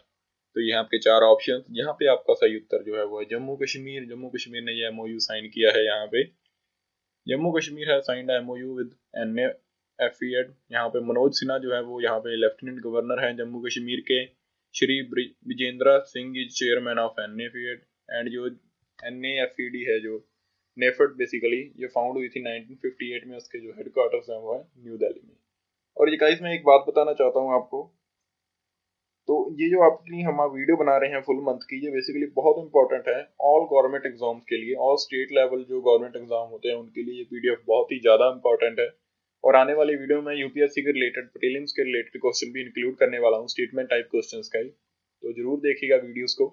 तो ये आपके चार ऑप्शन, यहाँ पे आपका सही उत्तर जो है वो है जम्मू कश्मीर ने ये MOU साइन किया है। यहाँ पे जम्मू कश्मीर है साइंड MOU विद NAFED। यहाँ पे मनोज सिन्हा जो है वो यहाँ पे लेफ्टिनेंट गवर्नर है जम्मू कश्मीर के। Shri Vijendra Singh is chairman of NAFED, and जो NAFED है जो नेफेड बेसिकली ये फाउंड हुई थी 1958 में, उसके जो हेडक्वार्टर्स हैं वो है न्यू दिल्ली में। और ये गाइस मैं एक बात बताना चाहता हूँ आपको, तो ये जो अपनी हम वीडियो बना रहे हैं फुल मंथ की, ये बेसिकली बहुत इंपॉर्टेंट है ऑल गवर्नमेंट एग्जाम्स के लिए। ऑल स्टेट लेवल जो गवर्नमेंट एग्जाम होते हैं उनके लिए ये PDF बहुत ही ज़्यादा इंपॉर्टेंट है। और आने वाली वीडियो में UPSC के रिलेटेड, प्रीलिम्स के रिलेटेड क्वेश्चन भी इंक्लूड करने वाला हूँ, स्टेटमेंट टाइप क्वेश्चंस का ही, तो जरूर देखिएगा वीडियोस को।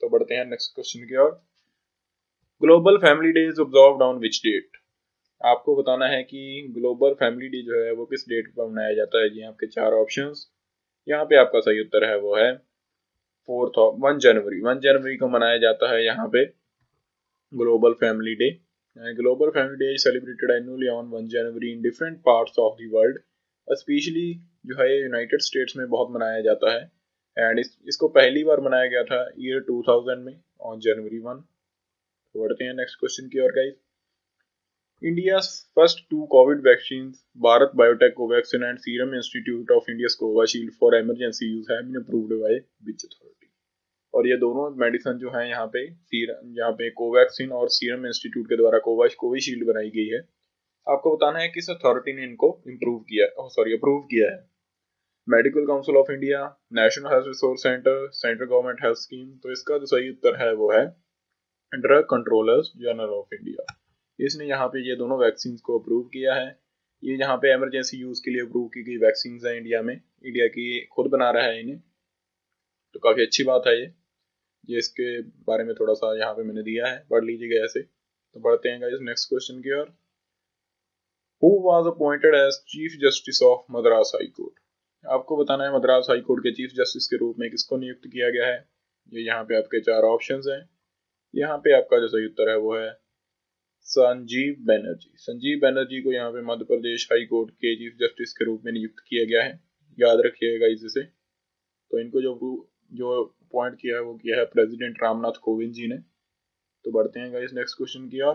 तो बढ़ते हैं नेक्स्ट क्वेश्चन की ओर। Global family day is observed on which date. आपको बताना है कि ग्लोबल फैमिली डे जो है वो किस डेट पर मनाया जाता है। जी आपके चार ऑप्शंस, यहाँ पे आपका सही उत्तर है वो है 1 जनवरी को मनाया जाता है यहाँ पे global family day. Global family day is celebrated annually on 1 January in different parts of the world, specially जो है यूनाइटेड स्टेट्स में बहुत मनाया जाता है। एंड इसको पहली बार मनाया गया था ईयर 2000 में ऑन जनवरी 1। बढ़ते हैं नेक्स्ट क्वेश्चन की ओर guys. India's first 2 COVID vaccines, Bharat Biotech Covaxin and Serum Institute of India's Covishield for emergency use have been approved by which authority। और ये दोनों मेडिसिन जो हैं यहाँ पे कोवैक्सिन और सीरम इंस्टीट्यूट के द्वारा कोविशील्ड बनाई गई है। आपको बताना है किस अथॉरिटी ने इनको अप्रूव किया है। Medical council of India, national health resource centre, central government health scheme. तो इसका जो सही उत्तर है वो है drug controllers general of India. इसने यहाँ पे ये दोनों वैक्सीन को अप्रूव किया है। ये यहाँ पे इमरजेंसी यूज के लिए अप्रूव की गई वैक्सीन है इंडिया में, इंडिया की खुद बना रहा है इन्हें, तो काफी अच्छी बात है ये इसके बारे में थोड़ा सा यहाँ पे मैंने दिया है, पढ़ लीजिएगा ऐसे। तो बढ़ते हैं गाइस नेक्स्ट क्वेश्चन की ओर। Who was appointed as chief justice of Madras high court. आपको बताना है मद्रास हाई कोर्ट के चीफ जस्टिस के रूप में किसको नियुक्त किया गया है। ये यहाँ पे आपके चार ऑप्शंस हैं। यहाँ पे आपका जो सही उत्तर है वो है संजीव बनर्जी को यहाँ पे मध्य प्रदेश हाई कोर्ट के चीफ जस्टिस के रूप में नियुक्त किया गया है, याद रखिएगा इसे। तो इनको जो अपॉइंट किया है वो किया है प्रेसिडेंट रामनाथ कोविंद जी ने। तो बढ़ते हैं गाइस नेक्स्ट क्वेश्चन की ओर।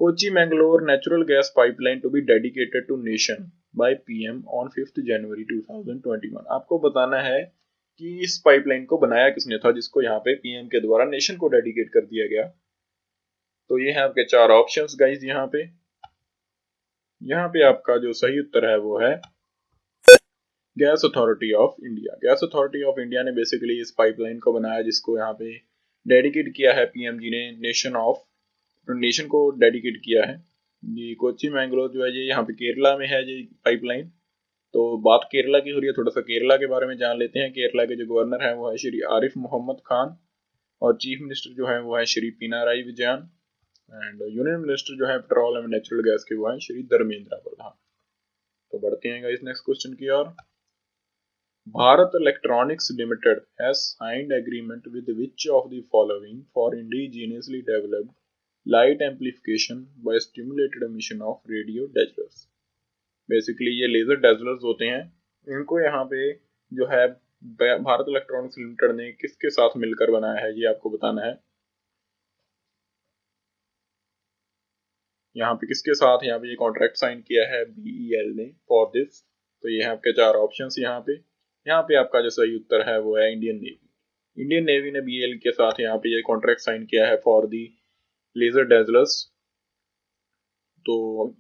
Kochi Mangalore natural gas pipeline to be dedicated to nation by PM on 5 January 2021। आपको बताना है कि इस पाइपलाइन को बनाया किसने था जिसको यहाँ पे PM के द्वारा नेशन को डेडिकेट कर दिया गया। तो ये है आपके चार ऑप्शंस गाइज। यहाँ पे आपका जो सही उत्तर है वो है gas authority of India. Gas authority of India ने बेसिकली इस पाइपलाइन को बनाया जिसको यहाँ पे डेडिकेट किया है पीएम जी ने नेशन को डेडिकेट किया है। ये कोच्चि मैंगलोर जो है ये यहाँ पे केरला में है ये पाइपलाइन। तो बात केरला की हो रही है, थोड़ा सा केरला के बारे में जान लेते हैं। केरला के जो गवर्नर हैं वो है श्री आरिफ मोहम्मद खान और चीफ मिनिस्टर जो है वो है Shri Pinarayi Vijayan and union minister जो है पेट्रोल एंड नेचुरल गैस के वो है श्री धर्मेंद्र प्रधान। तो बढ़ते हैं इस नेक्स्ट क्वेश्चन की ओर। Bharat Electronics Limited has signed agreement with which of the following for indigenously developed light amplification by stimulated emission of radio dazzlers। Basically ये लेजर डेजलर्स होते हैं, इनको यहाँ पे जो है भारत इलेक्ट्रॉनिक्स लिमिटेड ने किसके साथ मिलकर बनाया है ये आपको बताना है। यहाँ पे किसके साथ यहाँ पे ये कॉन्ट्रैक्ट साइन किया है BEL ने फॉर दिस। तो ये है आपके चार ऑप्शंस। यहाँ पे आपका जो सही उत्तर है वो है इंडियन नेवी। इंडियन नेवी ने BEL के साथ यहाँ पे ये कॉन्ट्रैक्ट साइन किया है फॉर दी लेजर डेजलर्स। तो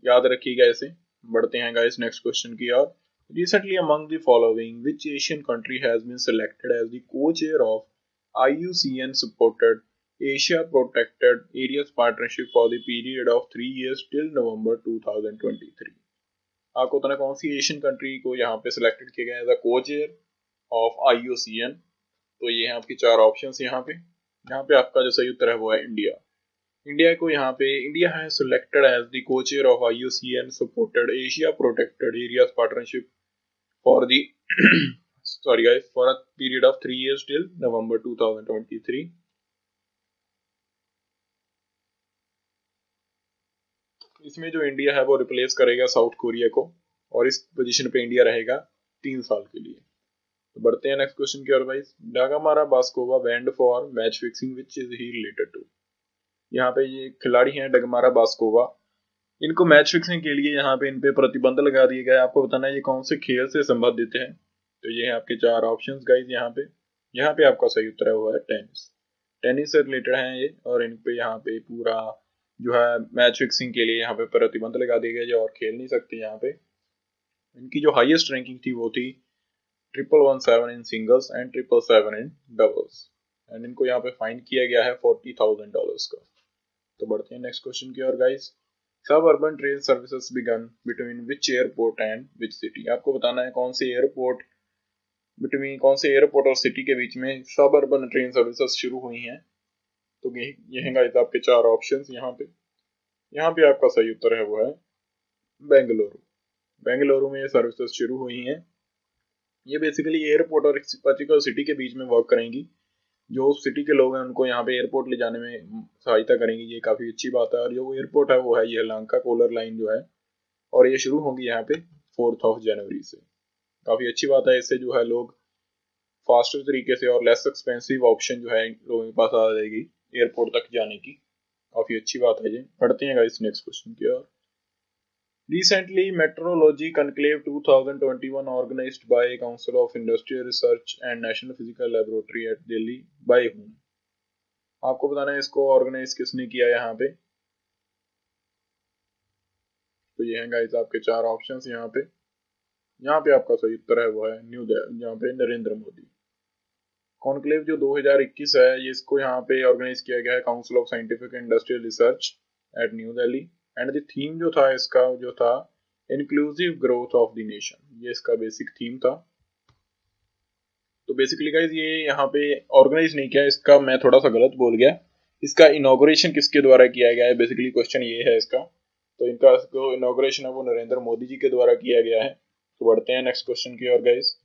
याद रखिएगा इसे। बढ़ते हैं गाइस नेक्स्ट क्वेश्चन की ओर। Recently among the following which Asian country has been selected as the co-chair of IUCN supported Asia Protected Areas Partnership for the period of 3 years till November 2023। आपको बताना कौन सी एशियन कंट्री को यहाँ पे selected किया गया as a को-चेयर of IUCN। तो ये है आपकी चार ऑप्शंस। यहाँ पे आपका जो सही उत्तर है वो है इंडिया। इंडिया है selected as the co-chair of IUCN supported Asia protected areas partnership for the sorry guys for a period of 3 years till November 2023। इसमें जो इंडिया है वो रिप्लेस करेगा साउथ कोरिया को और इस पोजीशन पे इंडिया रहेगा 3 साल के लिए। तो बढ़ते हैं नेक्स्ट क्वेश्चन की ओर guys. Dagamara Baskova banned for match fixing which is he related to. यहाँ पे ये खिलाड़ी हैं डगमारा बास्कोवा, इनको मैच फिक्सिंग के लिए यहाँ पे इन पे प्रतिबंध लगा दिया गया है। आपको बताना है ये कौन से खेल से संबंधित है। तो ये है आपके चार ऑप्शंस गाइस। यहाँ पे आपका सही उत्तर है वो है टेनिस से रिलेटेड है ये और इन पे यहाँ पे पूरा जो है मैच फिक्सिंग के लिए यहाँ पे प्रतिबंध लगा दिया गया जो और खेल नहीं सकते। यहाँ पे इनकी जो हाईएस्ट रैंकिंग थी वो थी 117 in singles and 777 in doubles and इनको यहाँ पे फाइन किया गया है $40,000 का। तो बढ़ते हैं नेक्स्ट क्वेश्चन की ओर guys. Suburban train services began between which airport and which city. आपको बताना है कौन से एयरपोर्ट और सिटी के बीच में सब अर्बन ट्रेन सर्विसेज शुरू हुई हैं। तो ये हैं गाइस आपके चार ऑप्शंस। यहाँ पे आपका सही उत्तर है वो है बेंगलुरु में ये सर्विसेज शुरू हुई हैं। ये बेसिकली एयरपोर्ट और पर्टिकुलर सिटी के बीच में वर्क करेंगी। जो सिटी के लोग हैं उनको यहाँ पे एयरपोर्ट ले जाने में सहायता करेंगी, ये काफ़ी अच्छी बात है। और जो एयरपोर्ट है वो है ये लंका कोलर लाइन जो है और ये शुरू होगी यहाँ पे 4 जनवरी से। काफ़ी अच्छी बात है, इससे जो है लोग फास्टर तरीके से और लेस एक्सपेंसिव ऑप्शन जो है लोगों के पास आ जाएगी एयरपोर्ट तक जाने की। काफ़ी अच्छी बात है ये। पढ़ते हैं गाइस नेक्स्ट क्वेश्चन की ओर। Recently, Meteorology Conclave 2021 organized by Council of Industrial Research and National Physical Laboratory at Delhi by whom। आपको बताना है इसको ऑर्गेनाइज किसने किया यहाँ पे। तो ये हैं गाइस आपके चार ऑप्शंस। यहाँ पे आपका सही उत्तर है वो है यहाँ पे नरेंद्र मोदी। कॉन्क्लेव जो 2021 है ये इसको यहाँ पे ऑर्गेनाइज किया गया है council of scientific and industrial research eight new Delhi and the theme जो था इसका जो था inclusive growth of the nation, ये इसका बेसिक थीम था। तो बेसिकली गाइस ये यहाँ पे ऑर्गेनाइज नहीं किया, इसका मैं थोड़ा सा गलत बोल गया। इसका इनॉग्रेशन किसके द्वारा किया गया है, बेसिकली क्वेश्चन ये है इसका। तो इनका जो इनॉग्रेशन है वो नरेंद्र मोदी जी के द्वारा किया गया है। तो बढ़ते हैं नेक्स्ट क्वेश्चन की ओर गाइस।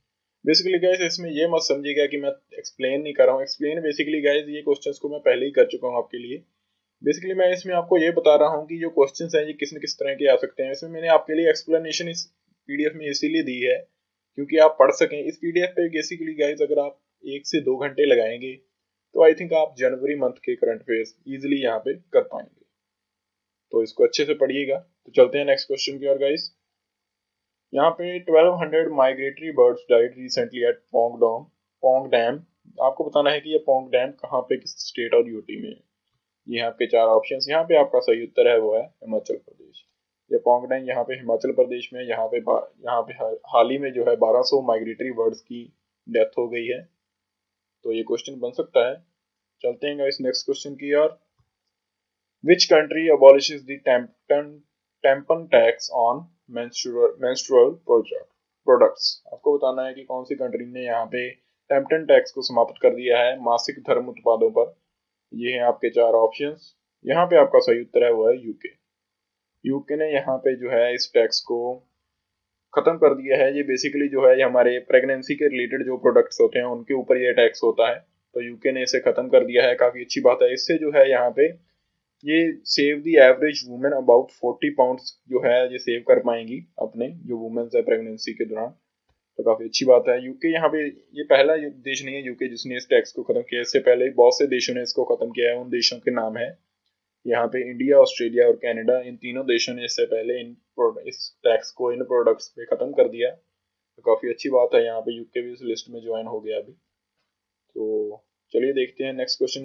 बेसिकली गाइस इसमें ये मत समझिएगा कि मैं एक्सप्लेन नहीं कर रहा हूँ। एक्सप्लेन बेसिकली गाइस ये क्वेश्चंस को मैं पहले ही कर चुका हूँ आपके लिए। बेसिकली मैं इसमें आपको ये बता रहा हूँ कि जो क्वेश्चंस हैं ये किस न किस तरह के आ सकते हैं। इसमें मैंने आपके लिए एक्सप्लेनेशन इस PDF में इसीलिए दी है क्योंकि आप पढ़ सकें। इस PDF पे बेसिकली गाइस अगर आप 1 से 2 घंटे लगाएंगे तो आई थिंक आप जनवरी मंथ के करंट अफेयर्स इजीली यहाँ पे कर पाएंगे। तो इसको अच्छे से पढ़िएगा। तो चलते हैं नेक्स्ट क्वेश्चन की ओर गाइस। यहाँ पे 1200 migratory birds died recently eight Pong dam. आपको बताना है कि ये पोंग डैम कहाँ पे किस स्टेट और यूटी में है। ये आपके 4 ऑप्शंस। यहाँ पे आपका सही उत्तर है वो है हिमाचल प्रदेश। ये पोंगनांग यहाँ पे हिमाचल प्रदेश में, यहाँ पे हाल ही में जो है 1200 माइग्रेटरी बर्ड्स की डेथ हो गई है। तो ये क्वेश्चन बन सकता है। चलते हैं इस नेक्स्ट क्वेश्चन की ओर। Which country abolishes the tampon tax on menstrual products? आपको बताना है कि कौन सी कंट्री ने यहाँ पे टैम्पटन टैक्स को समाप्त कर दिया है मासिक धर्म उत्पादों पर। ये हैं आपके 4 ऑप्शंस। यहाँ पे आपका सही उत्तर है वो है यूके। यूके ने यहाँ पे जो है इस टैक्स को खत्म कर दिया है। ये बेसिकली जो है हमारे प्रेगनेंसी के रिलेटेड जो प्रोडक्ट्स होते हैं उनके ऊपर ये टैक्स होता है। तो यूके ने इसे खत्म कर दिया है, काफी अच्छी बात है। इससे जो है यहाँ पे ये save the average women about 40 pounds जो है ये सेव कर पाएंगी अपने जो वुमेन्स है प्रेगनेंसी के दौरान। तो काफी अच्छी बात है। यूके यहाँ पे ये पहला देश नहीं है यूके जिसने इस टैक्स को खत्म किया। इससे पहले बहुत से देशों ने इसको खत्म किया है। उन देशों के नाम है यहाँ पे इंडिया, ऑस्ट्रेलिया और कनाडा। इन तीनों देशों ने इससे पहले इस टैक्स को इन प्रोडक्ट्स पे खत्म कर दिया। तो काफी अच्छी बात है। यहाँ पे यूके भी इस लिस्ट में ज्वाइन हो गया अभी। तो चलिए देखते हैं नेक्स्ट क्वेश्चन।